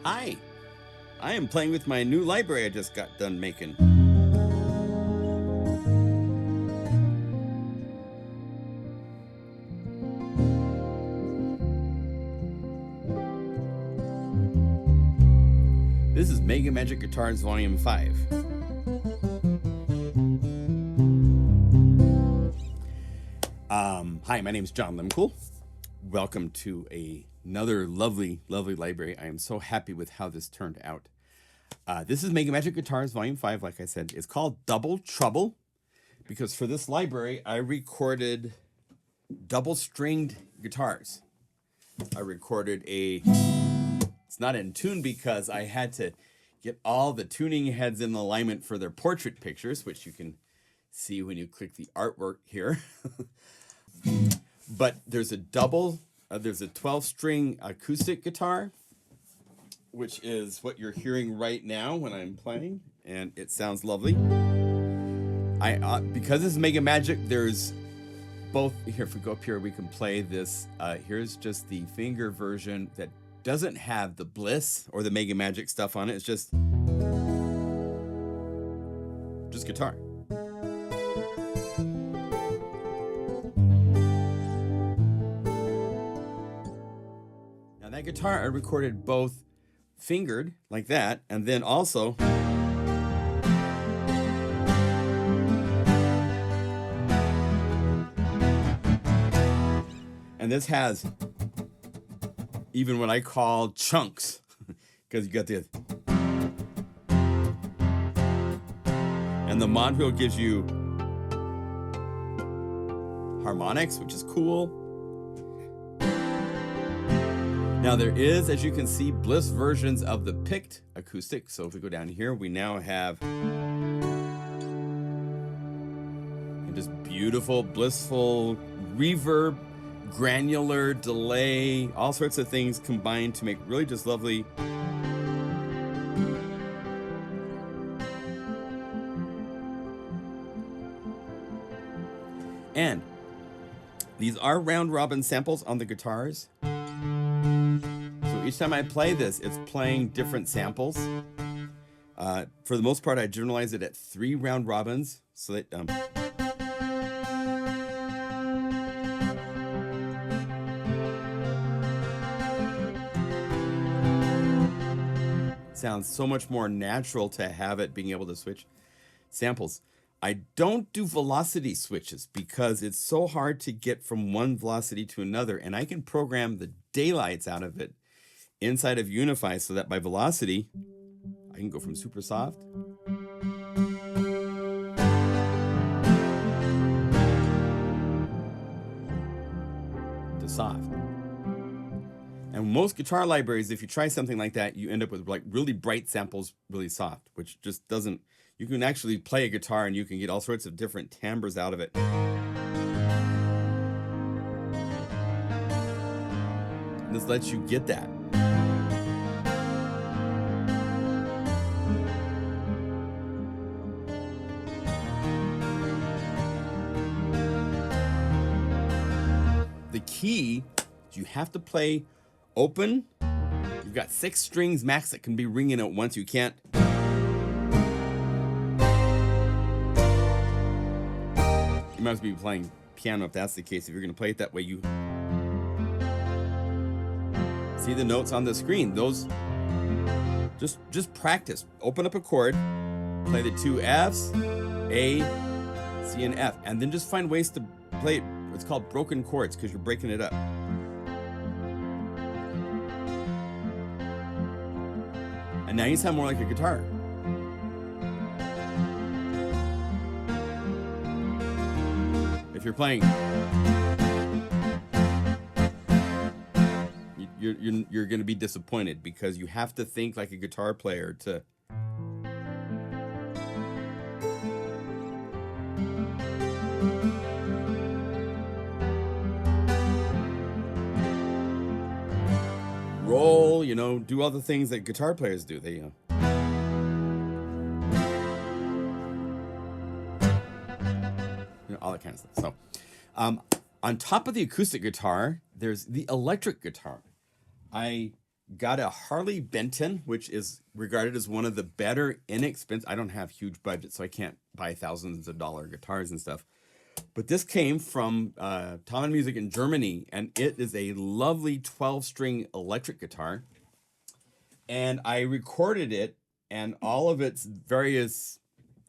Hi, I am playing with my new library I just got done making. This is MegaMagic Guitars V5. Hi, my name is John Limcool. Welcome to another lovely library. I am so happy with how this turned out. This is MegaMagic Guitars Volume 5, like I said. It's called Double Trouble because for this library, I recorded double-stringed guitars. I recorded it's not in tune because I had to get all the tuning heads in alignment for their portrait pictures, which you can see when you click the artwork here. But there's a 12-string acoustic guitar, which is what you're hearing right now when I'm playing, and it sounds lovely. Because this is MegaMagic, there's both. Here, if we go up here, we can play this. Here's just the finger version that doesn't have the bliss or the MegaMagic stuff on it. It's just guitar. Now that guitar I recorded both fingered like that, and then also and this has even what I call chunks, because you got the and the mod wheel gives you harmonics, which is cool. Now there is, as you can see, bliss versions of the picked acoustic. So if we go down here, we now have just beautiful, blissful reverb, granular delay, all sorts of things combined to make really just lovely. And these are round robin samples on the guitars. So each time I play this, it's playing different samples. For the most part, I generalize it at 3 round robins so that sounds so much more natural to have it being able to switch samples. I don't do velocity switches because it's so hard to get from one velocity to another, and I can program the daylights out of it inside of Unify so that by velocity I can go from super soft to soft. And most guitar libraries, if you try something like that, you end up with like really bright samples, really soft, which just doesn't. You can actually play a guitar and you can get all sorts of different timbres out of it. And this lets you get that. The key is you have to play open. You've got 6 strings max that can be ringing at once. You can't. You must be playing piano if that's the case. If you're going to play it that way, you see the notes on the screen. Those just practice. Open up a chord, play the 2 Fs, A, C, and F, and then just find ways to play it. It's called broken chords because you're breaking it up. And now you sound more like a guitar. If you're playing, you're going to be disappointed because you have to think like a guitar player to. Roll, do all the things that guitar players do. They, all that kind of stuff. So, on top of the acoustic guitar, there's the electric guitar. I got a Harley Benton, which is regarded as one of the better inexpensive. I don't have huge budget, so I can't buy thousands of dollar guitars and stuff. But this came from Tom and Music in Germany, and it is a lovely 12-string electric guitar. And I recorded it and all of its various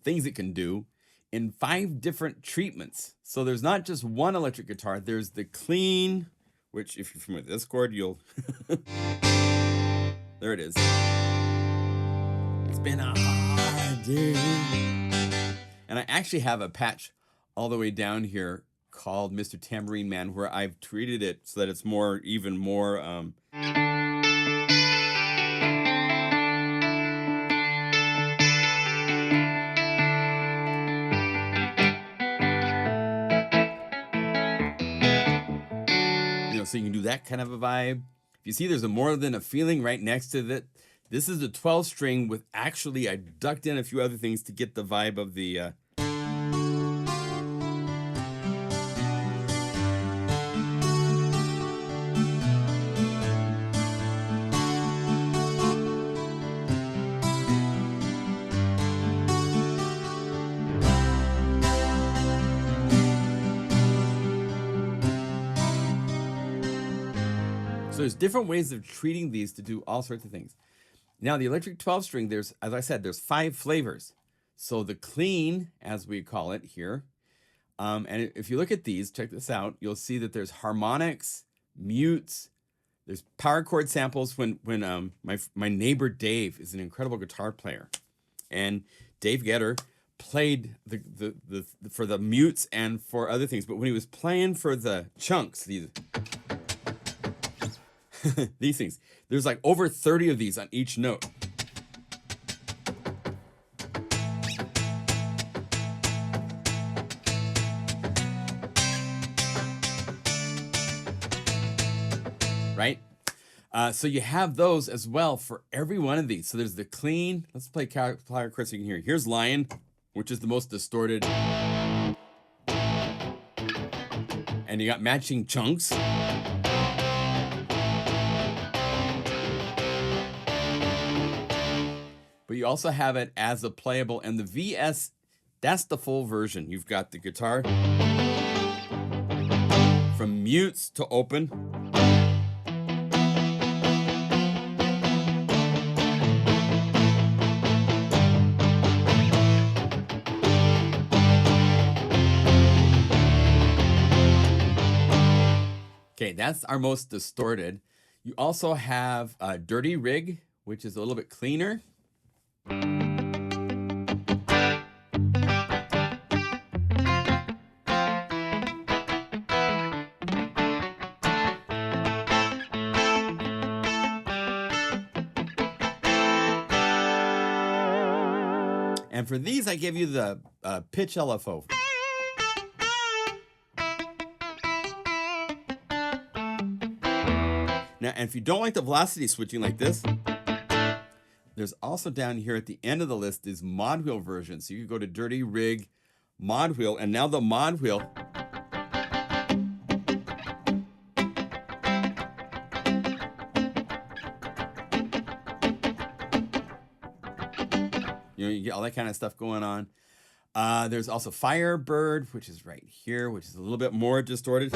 things it can do in 5 different treatments. So there's not just one electric guitar. There's the clean, which if you're familiar with this chord, you'll... There it is. It's been a hard day. And I actually have a patch all the way down here called Mr. Tambourine Man, where I've treated it so that it's more, even more... so you can do that kind of a vibe. If you see, there's a more than a feeling right next to it. This is a 12 string with actually, I ducked in a few other things to get the vibe of the... So there's different ways of treating these to do all sorts of things. Now the electric 12 string, there's, as I said, there's 5 flavors. So the clean, as we call it here, and if you look at these, check this out, you'll see that there's harmonics, mutes, there's power chord samples. When my neighbor Dave is an incredible guitar player, and Dave Getter played for the mutes and for other things, but when he was playing for the chunks, these these things, there's like over 30 of these on each note. Right? So you have those as well for every one of these. So there's the clean. Let's play power chords so you can hear. Here's Lion, which is the most distorted. And you got matching chunks. But you also have it as a playable, and the VS, that's the full version. You've got the guitar from mutes to open. Okay, that's our most distorted. You also have a dirty rig, which is a little bit cleaner. And for these, I give you the pitch LFO. Now, and if you don't like the velocity switching like this, there's also down here at the end of the list is mod wheel version. So you can go to Dirty Rig, mod wheel, and now the mod wheel you get all that kind of stuff going on. There's also Firebird, which is right here, which is a little bit more distorted.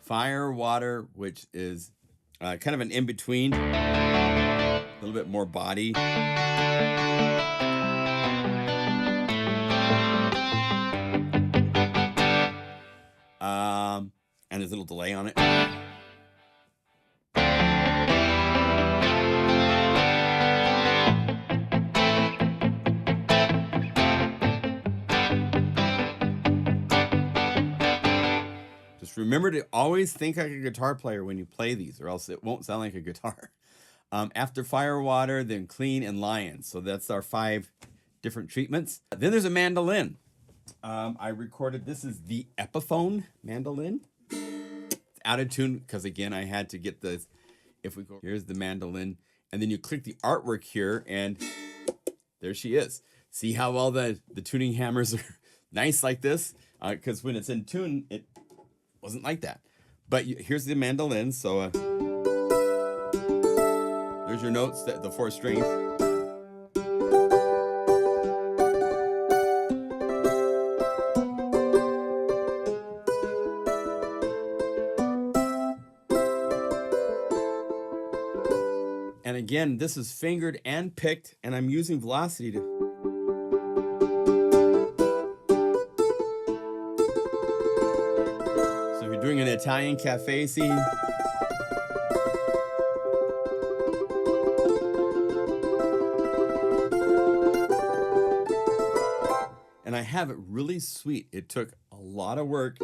Fire Water, which is kind of an in-between, a little bit more body. And there's a little delay on it. Just remember to always think like a guitar player when you play these, or else it won't sound like a guitar. After Firewater, then Clean and Lion. So that's our 5 different treatments. Then there's a mandolin. I recorded, this is the Epiphone mandolin. It's out of tune because, again, I had to get the, if we go, here's the mandolin. And then you click the artwork here, and there she is. See how all the tuning hammers are nice like this, because when it's in tune, it wasn't like that. But here's the mandolin. So there's your notes, the 4 strings. And again, this is fingered and picked, and I'm using velocity to. So if you're doing an Italian cafe scene, and I have it really sweet. It took a lot of work.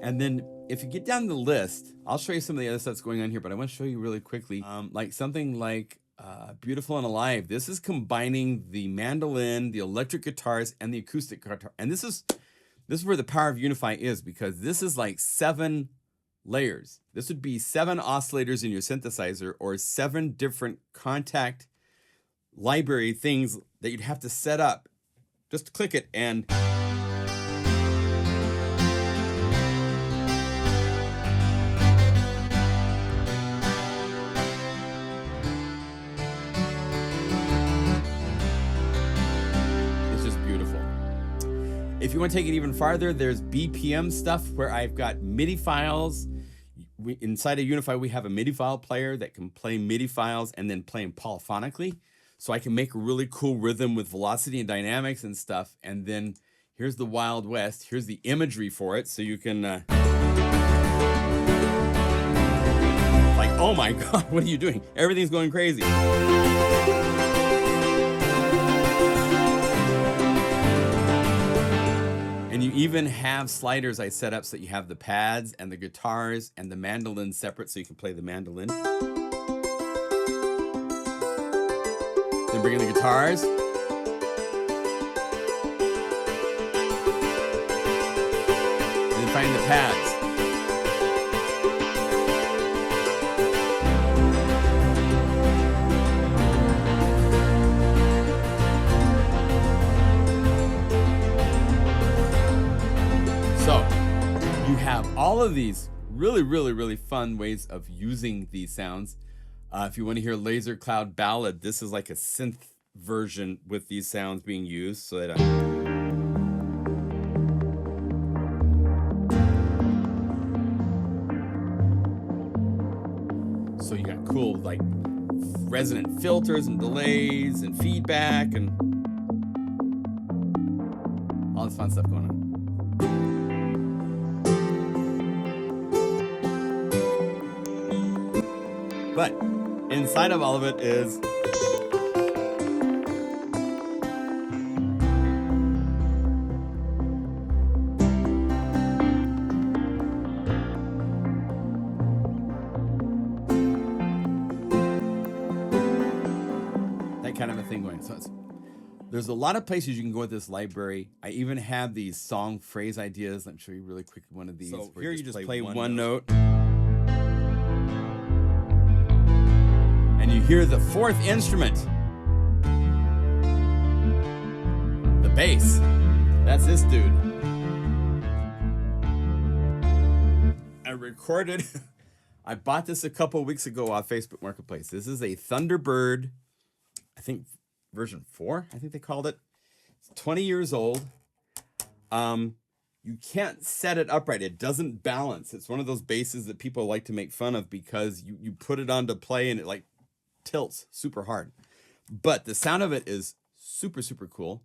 And then if you get down the list, I'll show you some of the other stuff that's going on here, but I want to show you really quickly, like something like Beautiful and Alive. This is combining the mandolin, the electric guitars, and the acoustic guitar. And this is where the power of Unify is, because this is like 7 layers. This would be 7 oscillators in your synthesizer, or 7 different contact library things that you'd have to set up. Just click it and if you want to take it even farther, there's BPM stuff where I've got MIDI files. Inside of Unify, we have a MIDI file player that can play MIDI files and then play them polyphonically. So I can make a really cool rhythm with velocity and dynamics and stuff. And then here's the Wild West. Here's the imagery for it. So you can, like, oh my God, what are you doing? Everything's going crazy. And you even have sliders I set up so that you have the pads and the guitars and the mandolin separate, so you can play the mandolin. Then bring in the guitars. And then find the pads. So you have all of these really fun ways of using these sounds. If you want to hear Laser Cloud Ballad, this is like a synth version with these sounds being used. So that so you got cool like resonant filters and delays and feedback and all this fun stuff going on. But inside of all of it is that kind of a thing going. So there's a lot of places you can go with this library. I even have these song phrase ideas. Let me show you really quick one of these. So here you just play one note. And you hear the 4th instrument, the bass. That's this dude. I recorded, I bought this a couple of weeks ago off Facebook Marketplace. This is a Thunderbird, I think version 4, I think they called it. It's 20 years old. You can't set it upright. It doesn't balance. It's one of those basses that people like to make fun of because you put it on to play and it like tilts super hard, but the sound of it is super cool.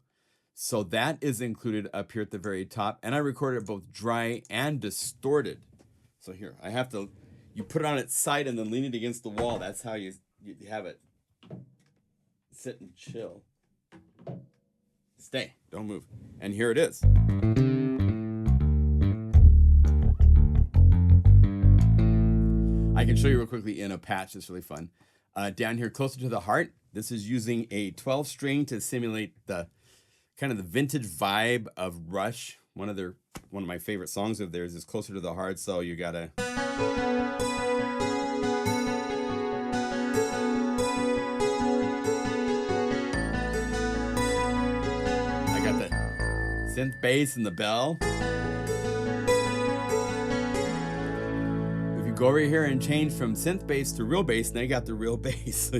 So that is included up here at the very top, and I recorded it both dry and distorted. So here I have to, you put it on its side and then lean it against the wall. That's how you have it sit and chill. Stay, don't move. And here it is. I can show you real quickly in a patch. It's really fun. Down here closer to the heart, this is using a 12 string to simulate the kind of the vintage vibe of Rush one of my favorite songs of theirs is Closer to the Heart, so you gotta. I got the synth bass and the bell. If you go over here and change from synth bass to real bass, now you got the real bass.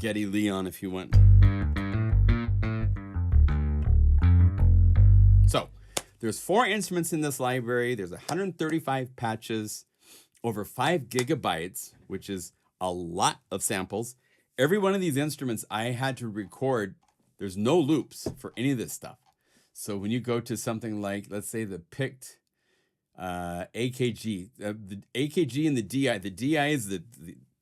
Getty Leon if you want. So there's 4 instruments in this library. There's 135 patches, over 5 gigabytes, which is a lot of samples. Every one of these instruments I had to record. There's no loops for any of this stuff. So when you go to something like, let's say the picked AKG, the AKG and the DI is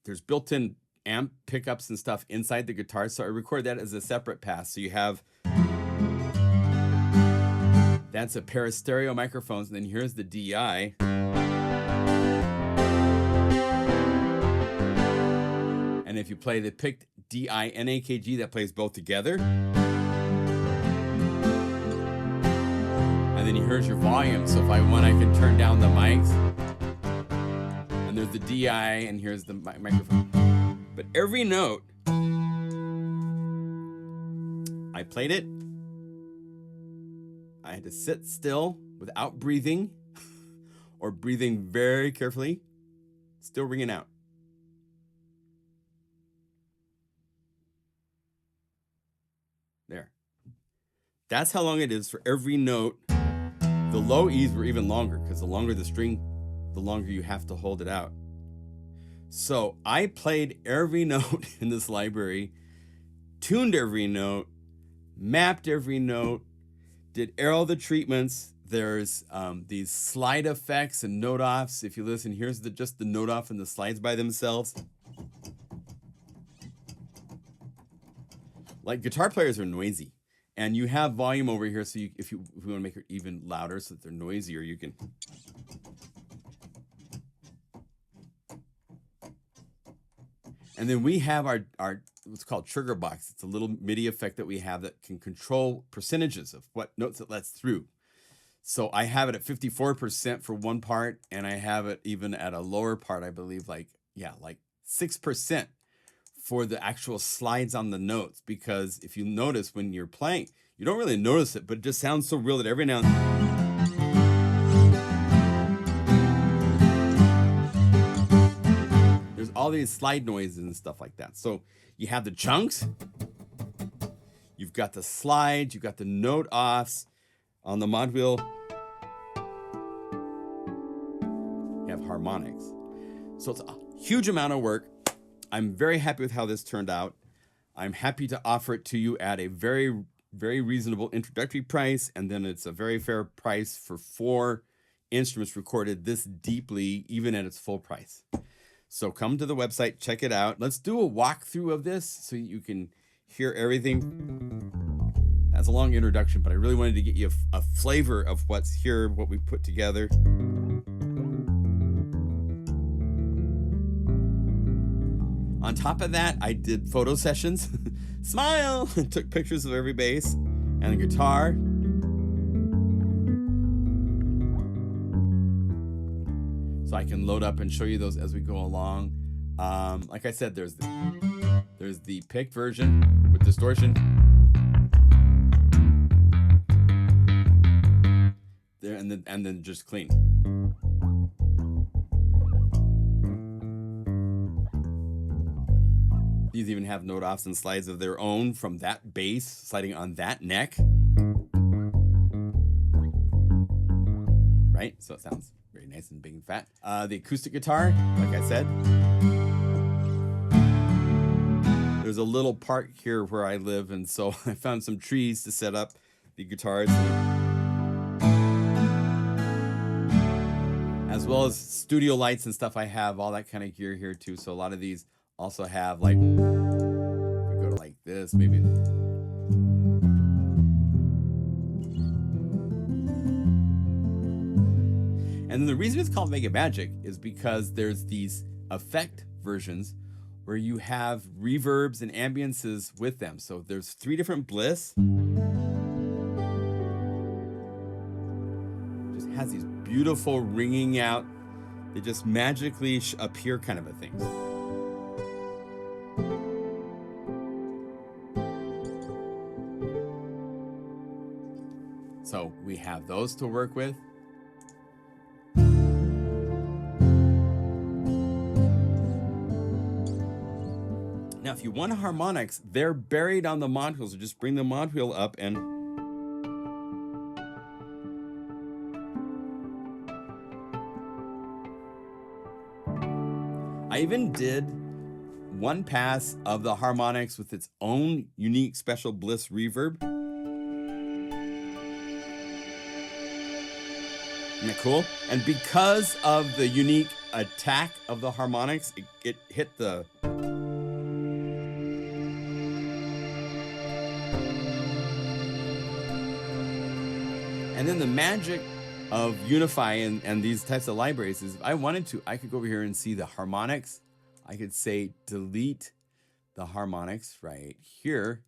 there's built-in amp pickups and stuff inside the guitar, so I record that as a separate pass. So you have, that's a pair of stereo microphones, and then here's the DI. And if you play the picked DI and AKG, that plays both together. And then here's your volume, so if I want, I can turn down the mics. And there's the DI, and here's the microphone. But every note, I played it. I had to sit still without breathing or breathing very carefully, still ringing out. There. That's how long it is for every note. The low E's were even longer because the longer the string, the longer you have to hold it out. So I played every note in this library, tuned every note, mapped every note, did all the treatments. There's these slide effects and note offs. If you listen, here's just the note off and the slides by themselves. Like, guitar players are noisy, and you have volume over here. So if you want to make it even louder so that they're noisier, you can. And then we have our what's called trigger box. It's a little MIDI effect that we have that can control percentages of what notes it lets through. So I have it at 54% for one part, and I have it even at a lower part, I believe, like 6% for the actual slides on the notes. Because if you notice when you're playing, you don't really notice it, but it just sounds so real that every now and then. All these slide noises and stuff like that. So you have the chunks, you've got the slides, you've got the note offs on the mod wheel. You have harmonics. So it's a huge amount of work. I'm very happy with how this turned out. I'm happy to offer it to you at a very, very reasonable introductory price, and then it's a very fair price for 4 instruments recorded this deeply, even at its full price. So come to the website, check it out. Let's do a walkthrough of this so you can hear everything. That's a long introduction, but I really wanted to get you a flavor of what's here, what we put together. On top of that, I did photo sessions. Smile! Took pictures of every bass and the guitar. So I can load up and show you those as we go along. Like I said, there's the picked version with distortion. There and then just clean. These even have note offs and slides of their own from that bass sliding on that neck. Right? So it sounds very nice and big and fat. The acoustic guitar, like I said. There's a little part here where I live, and so I found some trees to set up the guitars. As well as studio lights and stuff. I have all that kind of gear here too. So a lot of these also have, like, if we go to like this, maybe. And the reason it's called MegaMagic is because there's these effect versions where you have reverbs and ambiances with them. So there's 3 different bliss. Just has these beautiful ringing out. They just magically appear kind of a thing. So we have those to work with. Now, if you want harmonics, they're buried on the mod wheel, so just bring the mod wheel up and I even did one pass of the harmonics with its own unique special bliss reverb. Isn't that cool? And because of the unique attack of the harmonics, it hit the... And then the magic of Unify and these types of libraries is if I wanted to, I could go over here and see the harmonics. I could say delete the harmonics right here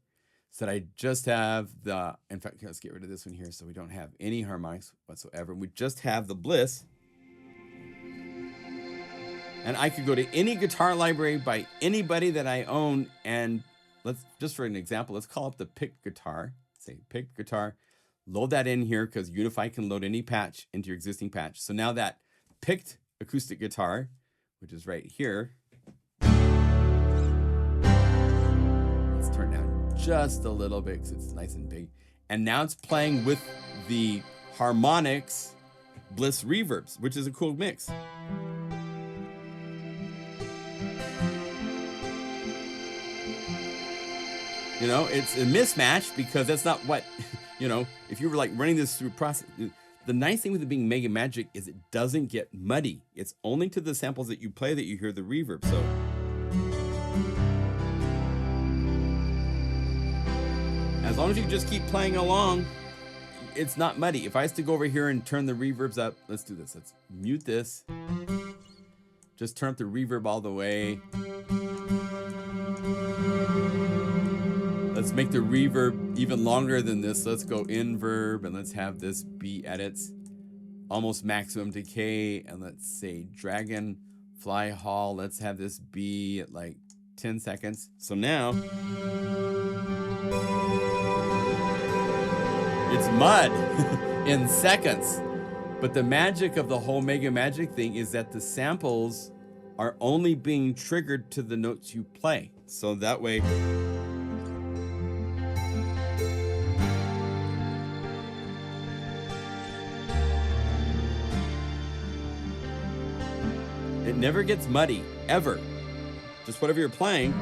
so that I just have the, in fact, let's get rid of this one here so we don't have any harmonics whatsoever. We just have the bliss. And I could go to any guitar library by anybody that I own and let's, just for an example, let's call up the pick guitar, say pick guitar. Load that in here because Unify can load any patch into your existing patch. So now that picked acoustic guitar, which is right here, let's turn down just a little bit because it's nice and big. And now it's playing with the harmonics bliss reverbs, which is a cool mix. You know, it's a mismatch because that's not what... You know, if you were like running this through process, the nice thing with it being MegaMagic is it doesn't get muddy. It's only to the samples that you play that you hear the reverb. So as long as you just keep playing along, it's not muddy. If I was to go over here and turn the reverbs up, let's do this. Let's mute this. Just turn up the reverb all the way. Let's make the reverb even longer than this. Let's go inverb and let's have this be at its almost maximum decay. And let's say Dragonfly Hall. Let's have this be at like 10 seconds. So now it's mud in seconds. But the magic of the whole MegaMagic thing is that the samples are only being triggered to the notes you play. So that way, it never gets muddy, ever. Just whatever you're playing,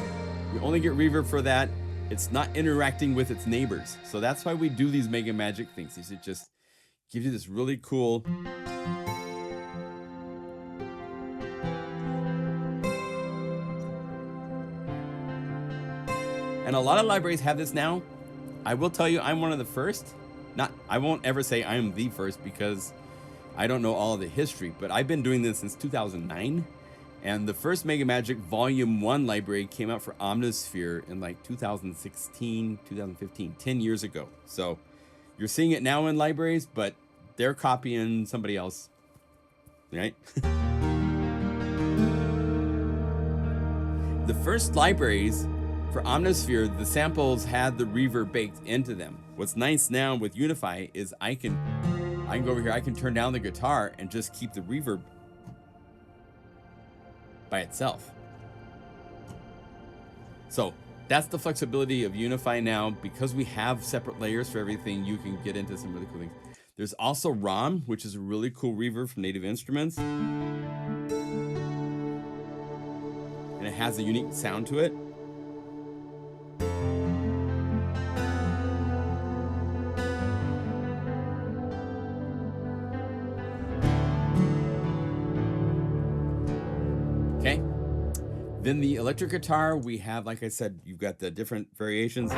you only get reverb for that. It's not interacting with its neighbors. So that's why we do these MegaMagic things. It just gives you this really cool... And a lot of libraries have this now. I will tell you, I'm one of the first. I won't ever say I am the first because I don't know all of the history, but I've been doing this since 2009. And the first MegaMagic Volume 1 library came out for Omnisphere in like 2016, 2015, 10 years ago. So you're seeing it now in libraries, but they're copying somebody else, right? The first libraries for Omnisphere, the samples had the reverb baked into them. What's nice now with Unify is I can go over here, I can turn down the guitar and just keep the reverb by itself. So that's the flexibility of Unify now. Because we have separate layers for everything, you can get into some really cool things. There's also ROM, which is a really cool reverb from Native Instruments. And it has a unique sound to it. Okay. Then the electric guitar, we have, like I said, you've got the different variations.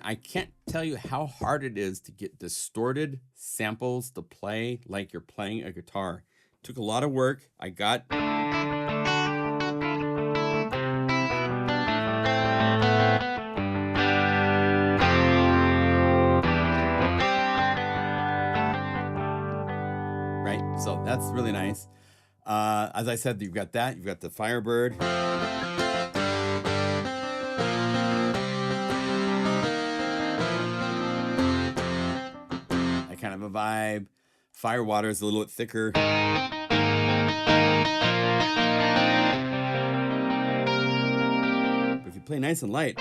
I can't tell you how hard it is to get distorted samples to play like you're playing a guitar. It took a lot of work. I got right, so that's really nice. As I said, you've got that. You've got the Firebird. Kind of a vibe. Firewater is a little bit thicker. But if you play nice and light,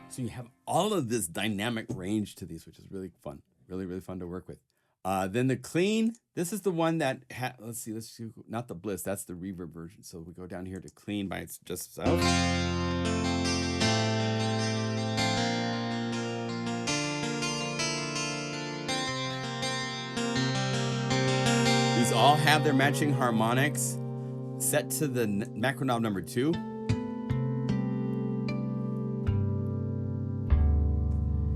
so you have all of this dynamic range to these, which is really fun. Really, really fun to work with. Then the clean, this is the one that, let's see, not the Bliss, that's the reverb version. So we go down here to clean by its just itself. These all have their matching harmonics set to the macro knob number 2.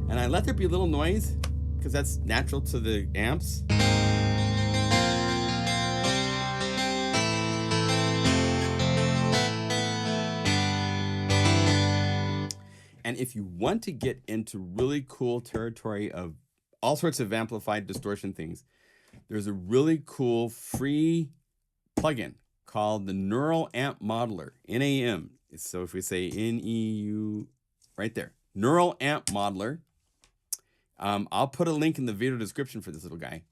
And I let there be a little noise, because that's natural to the amps. And if you want to get into really cool territory of all sorts of amplified distortion things, there's a really cool free plugin called the Neural Amp Modeler, NAM. So if we say N-E-U, right there, Neural Amp Modeler. I'll put a link in the video description for this little guy.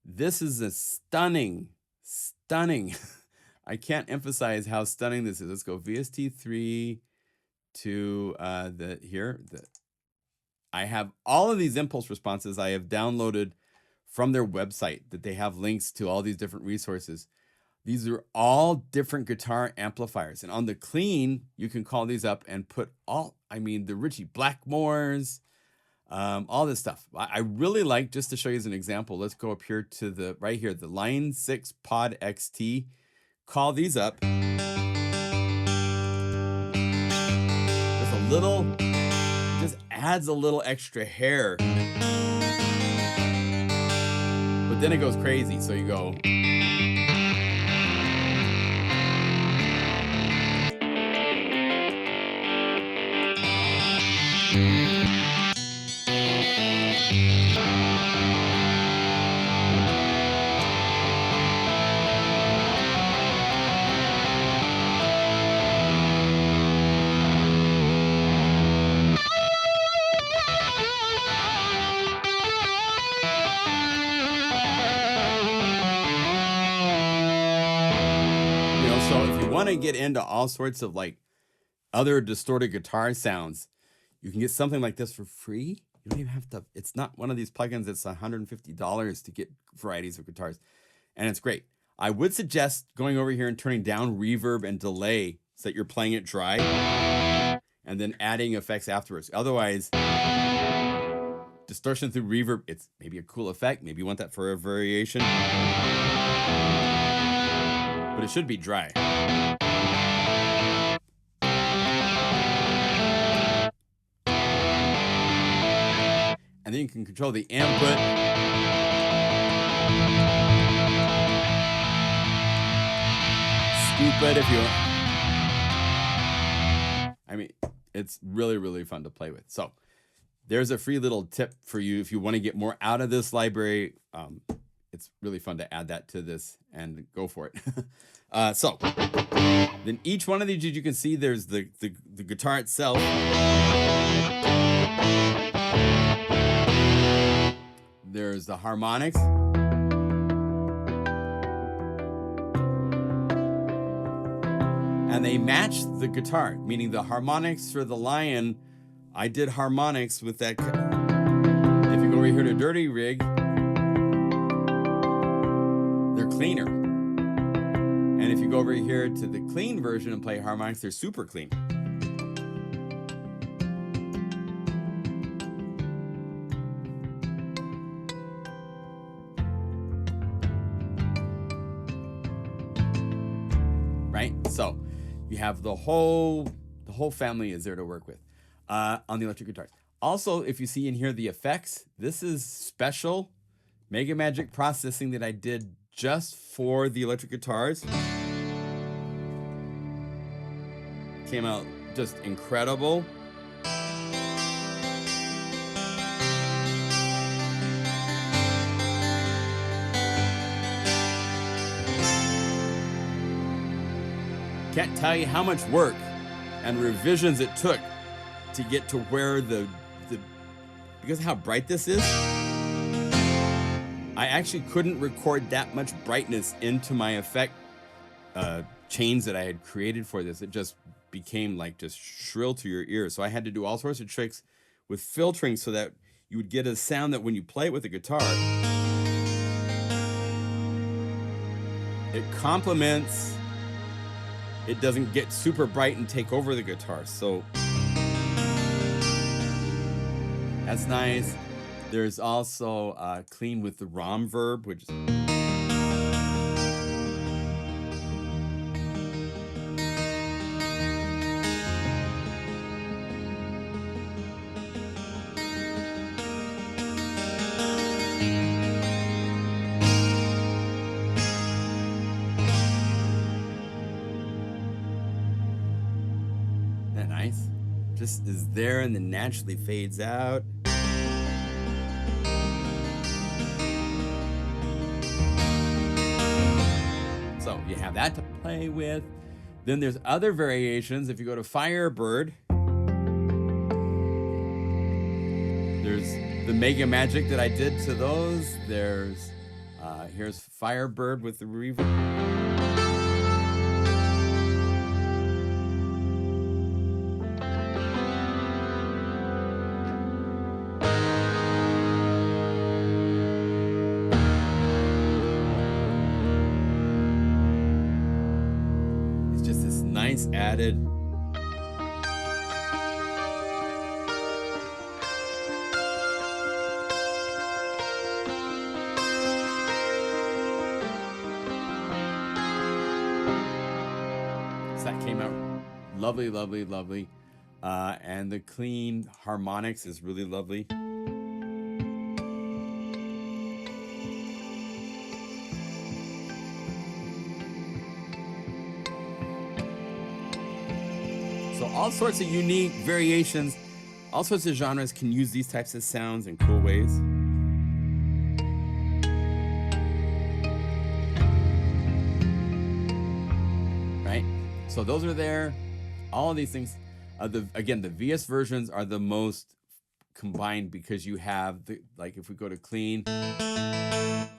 This is a stunning, I can't emphasize how stunning this is. Let's go VST3 to I have all of these impulse responses I have downloaded from their website that they have links to all these different resources. These are all different guitar amplifiers. And on the clean, you can call these up and put the Ritchie Blackmores, all this stuff. I really like, just to show you as an example, let's go up here to the Line 6 Pod XT. Call these up. Just adds a little extra hair. But then it goes crazy, so you go. So if you want to get into all sorts of like other distorted guitar sounds, you can get something like this for free. You don't even have to, it's not one of these plugins that's $150 to get varieties of guitars. And it's great. I would suggest going over here and turning down reverb and delay so that you're playing it dry and then adding effects afterwards. Otherwise, distortion through reverb, it's maybe a cool effect. Maybe you want that for a variation. But it should be dry. And then you can control the input. Scoop it if you want. I mean, it's really, really fun to play with. So there's a free little tip for you if you want to get more out of this library. It's really fun to add that to this and go for it. So then each one of these, you can see there's the guitar itself. There's the harmonics. And they match the guitar, meaning the harmonics for the Lion, I did harmonics with that. If you go over here to Dirty Rig, they're cleaner. And if you go over here to the clean version and play harmonics, they're super clean. right? So you have the whole family is there to work with on the electric guitars. Also, if you see in here the effects, this is special MegaMagic processing that I did just for the electric guitars. Came out just incredible. Can't tell you how much work and revisions it took to get to where because of how bright this is, I actually couldn't record that much brightness into my effect chains that I had created for this. It just became like just shrill to your ear. So I had to do all sorts of tricks with filtering so that you would get a sound that when you play it with a guitar, it complements, it doesn't get super bright and take over the guitar. So that's nice. There's also clean with the ROM verb, which is isn't that nice? Just is there and then naturally fades out. So you have that to play with. Then there's other variations. If you go to Firebird, there's the MegaMagic that I did to those. There's here's Firebird with the reverb. Nice added. So that came out lovely, lovely, lovely. And the clean harmonics is really lovely. So all sorts of unique variations, all sorts of genres can use these types of sounds in cool ways. Right? So those are there. All of these things. Again, the VS versions are the most combined because you have, like if we go to clean,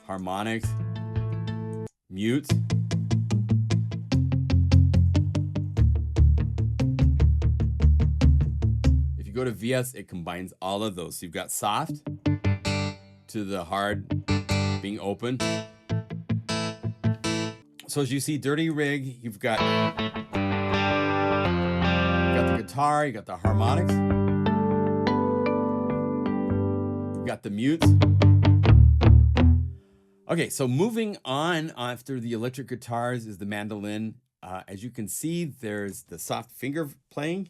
harmonics, mutes. Go to VS, it combines all of those. So you've got soft to the hard being open. So as you see, Dirty Rig, you've got the guitar, you got the harmonics, you've got the mutes. Okay, so moving on after the electric guitars is the mandolin. As you can see, there's the soft finger playing.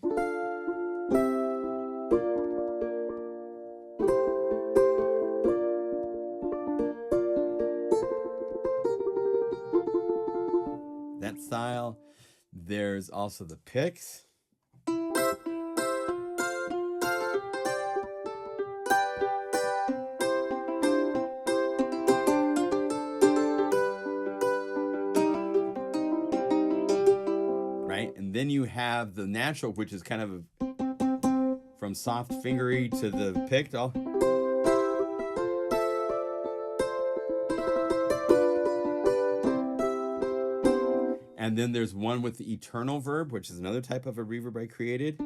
That style. There's also the picks. Right? And then you have the natural, which is kind of from soft fingery to the picked. And then there's one with the eternal verb, which is another type of a reverb I created.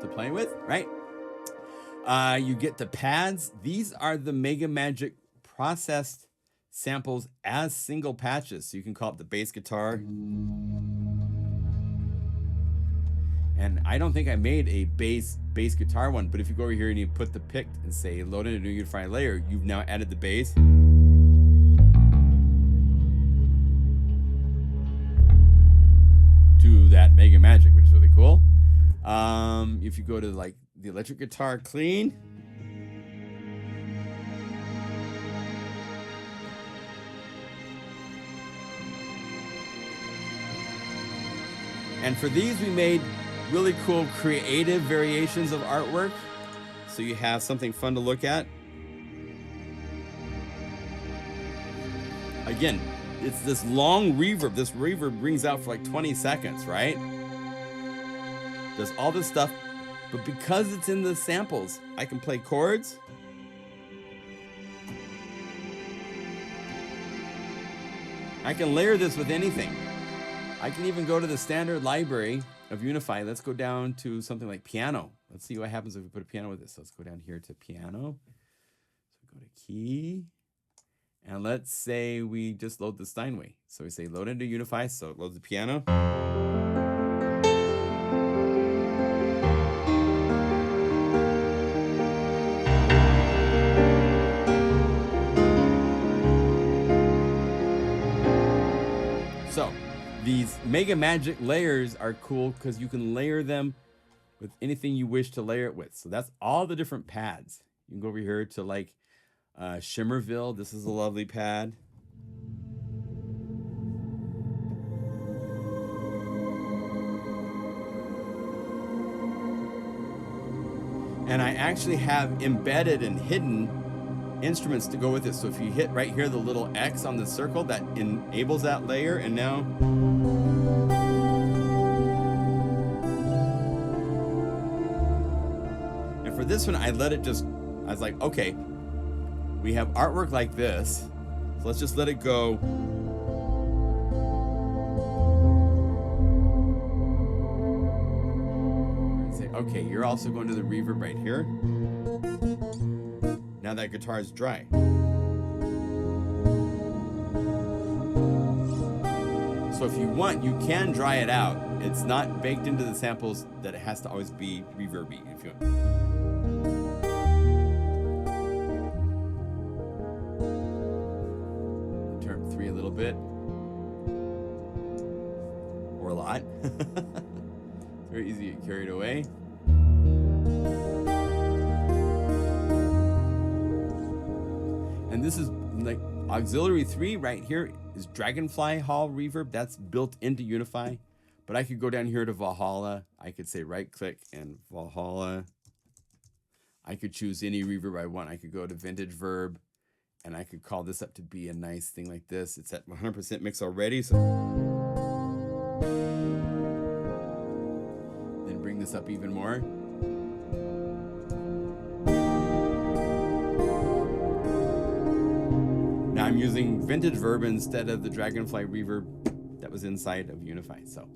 To play with, right? You get the pads. These are the MegaMagic processed samples as single patches. So you can call it the bass guitar. And I don't think I made a bass guitar one, but if you go over here and you put the pick and say load in a new unified layer, you've now added the bass. To that MegaMagic, which is really cool. If you go to like the electric guitar clean, and for these we made really cool creative variations of artwork, so you have something fun to look at. Again, it's this long reverb. This reverb rings out for like 20 seconds, right? Does all this stuff, but because it's in the samples, I can play chords. I can layer this with anything. I can even go to the standard library of Unify. Let's go down to something like piano. Let's see what happens if we put a piano with this. Let's go down here to piano. So go to key. And let's say we just load the Steinway. So we say load into Unify, so it loads the piano. So these MegaMagic layers are cool because you can layer them with anything you wish to layer it with. So that's all the different pads. You can go over here to like Shimmerville. This is a lovely pad. And I actually have embedded and hidden instruments to go with it. So if you hit right here, the little X on the circle, that enables that layer. And now and for this one, I let it just, I was like, okay, we have artwork like this, so let's just let it go. And say, okay, you're also going to the reverb right here. Now that guitar is dry. So if you want, you can dry it out. It's not baked into the samples that it has to always be reverby. If you want. Bit or a lot. Very easy to get carried away. And this is like auxiliary 3 right here is Dragonfly Hall reverb. That's built into Unify. But I could go down here to Valhalla. I could say right click and Valhalla. I could choose any reverb I want. I could go to Vintage Verb. And I could call this up to be a nice thing like this. It's at 100% mix already. So then bring this up even more. Now I'm using Vintage Verb instead of the Dragonfly reverb that was inside of Unify. So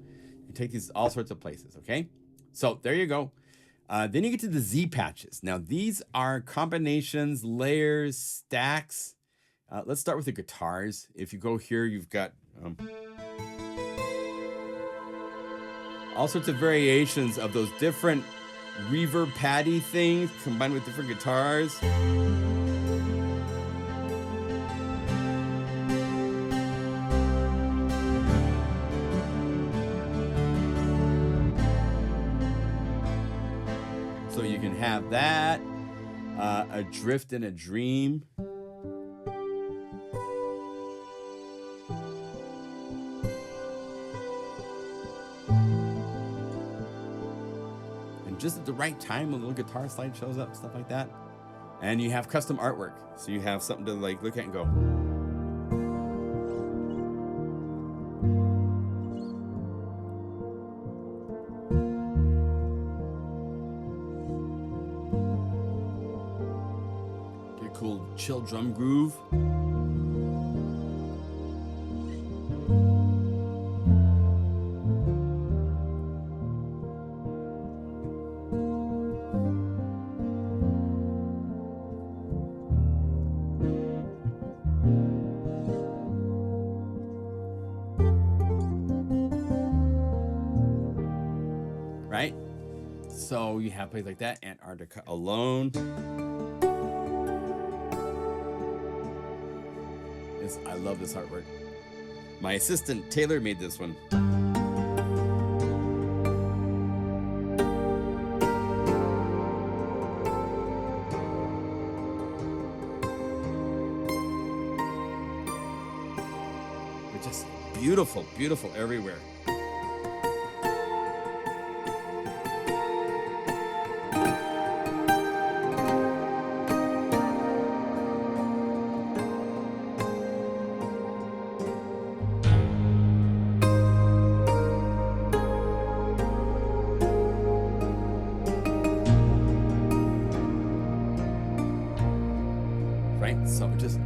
you take these all sorts of places, okay? So there you go. Then you get to the Z patches. Now these are combinations, layers, stacks. Let's start with the guitars. If you go here, you've got all sorts of variations of those different reverb paddy things combined with different guitars. So you can have that, a drift and a dream. And just at the right time, a little guitar slide shows up, stuff like that. And you have custom artwork. So you have something to like look at and go, cool chill drum groove. Right? So you have places like that, Antarctica Alone. I love this artwork. My assistant Taylor made this one. They're just beautiful, beautiful everywhere. So it just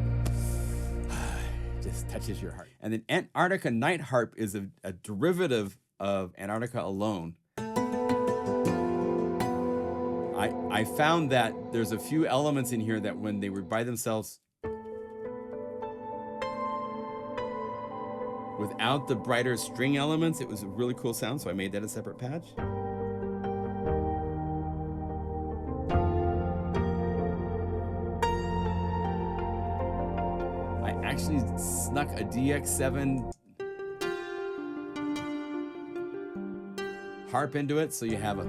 touches your heart. And then Antarctica Night Harp is a derivative of Antarctica Alone. I found that there's a few elements in here that when they were by themselves, without the brighter string elements, it was a really cool sound. So I made that a separate patch. Actually snuck a DX7 harp into it, so you have a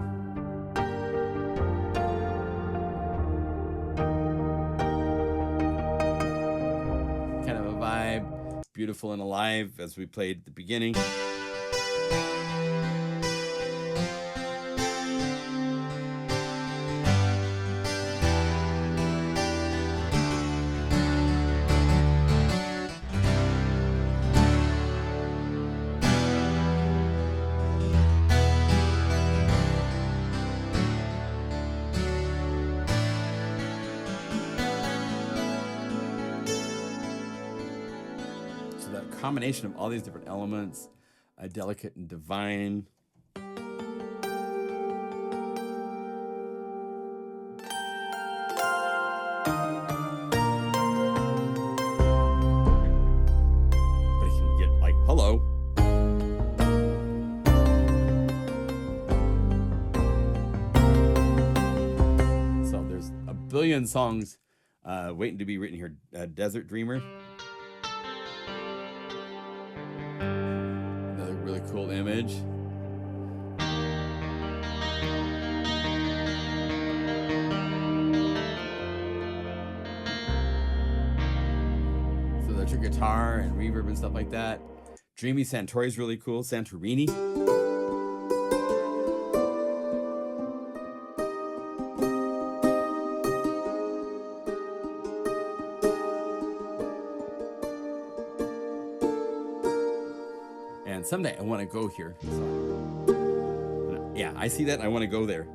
kind of a vibe, beautiful and alive, as we played at the beginning. Combination of all these different elements, delicate and divine. But it can get like, hello. So there's a billion songs waiting to be written here. Desert Dreamer. Really cool image. So that's your guitar and reverb and stuff like that. Dreamy Santori is really cool. Santorini. And someday I want to go here. So, yeah, I see that. I want to go there.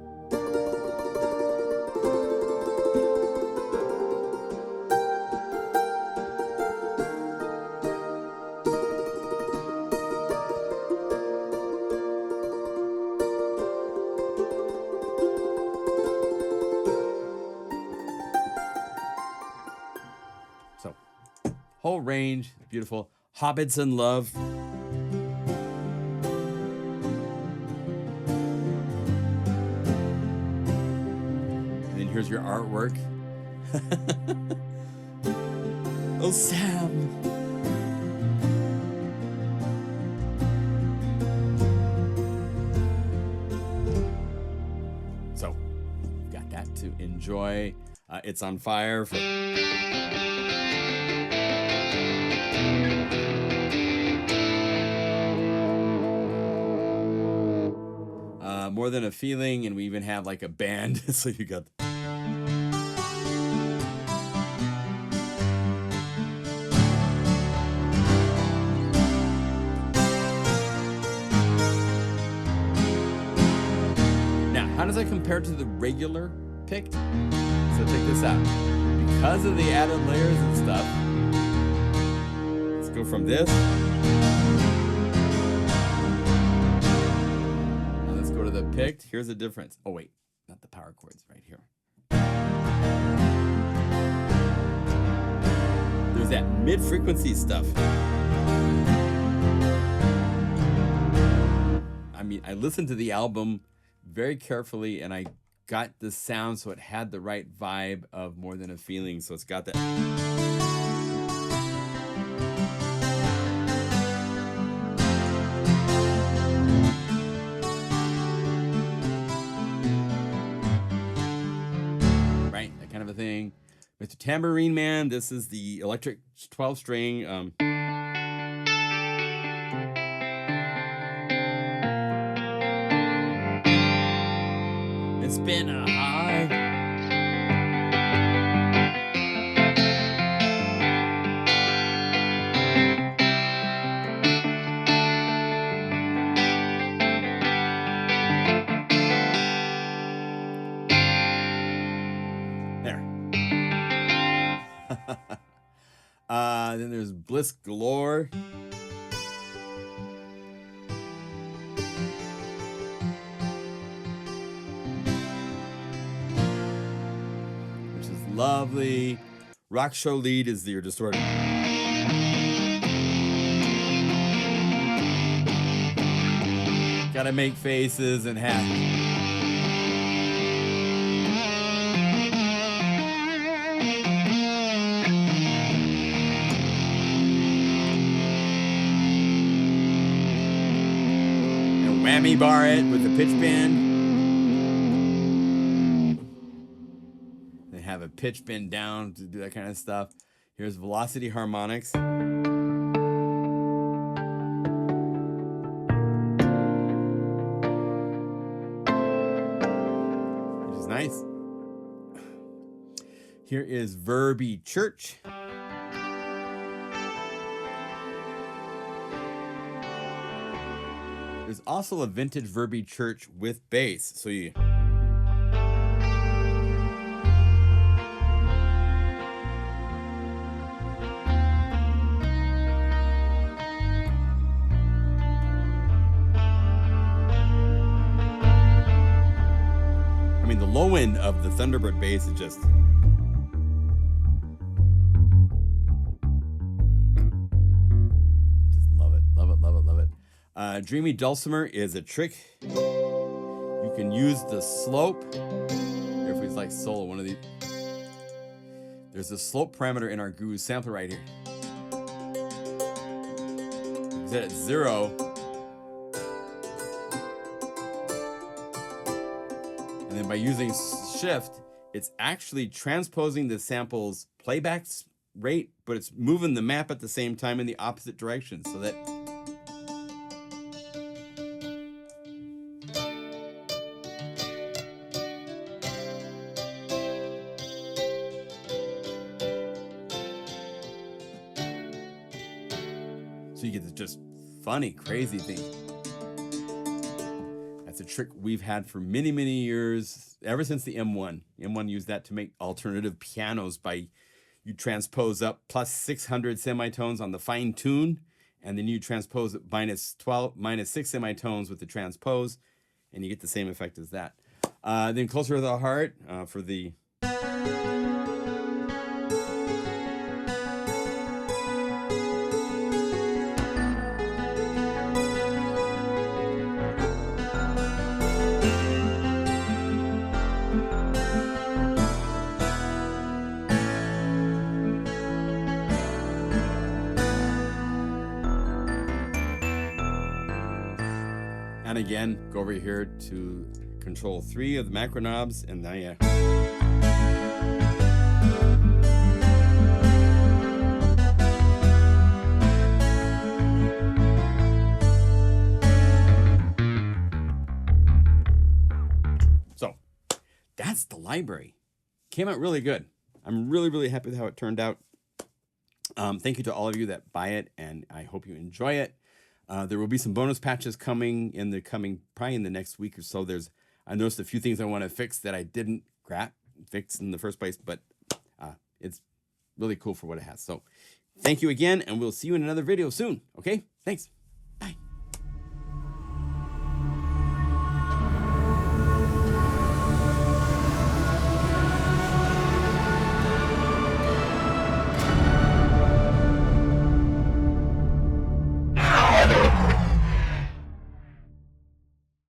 So, whole range, beautiful. Hobbits in Love. Here's your artwork. Oh, Sam. So, got that to enjoy. It's on Fire for More Than a Feeling, and we even have like a band. So you got how does that compare to the regular pick? So check this out. Because of the added layers and stuff, let's go from this. And let's go to the picked. Here's the difference. Oh wait, not the power chords, right here. There's that mid-frequency stuff. I mean, I listened to the album very carefully, and I got the sound so it had the right vibe of More Than a Feeling. So it's got that. Right, that kind of a thing. Mr. Tambourine Man, this is the electric 12-string. It's been a hard. There. Then there's Bliss Galore. Lovely. Rock Show Lead is your distorted. Gotta make faces and have. And whammy bar it with the pitch bend. Have a pitch bend down to do that kind of stuff. Here's velocity harmonics. Which is nice. Here is Verby Church. There's also a vintage Verby Church with bass. So you the low end of the Thunderbird bass is just love it, love it, love it, love it. Dreamy Dulcimer is a trick. You can use the slope. Here, if we like solo one of these. There's a slope parameter in our Guru sampler right here. Set at 0. And then by using shift, it's actually transposing the sample's playback rate, but it's moving the map at the same time in the opposite direction, so that you get this just funny, crazy thing. That's a trick we've had for many, many years, ever since the M1. M1 used that to make alternative pianos by you transpose up plus 600 semitones on the fine tune, and then you transpose it minus 6 semitones with the transpose, and you get the same effect as that. Then Closer to the Heart for the And again, go over here to Control 3 of the macro knobs, and now yeah. So that's the library. Came out really good. I'm really, really happy with how it turned out. Thank you to all of you that buy it, and I hope you enjoy it. There will be some bonus patches coming probably in the next week or so. I noticed a few things I want to fix that I didn't fix in the first place, but it's really cool for what it has. So thank you again, and we'll see you in another video soon. Okay, thanks.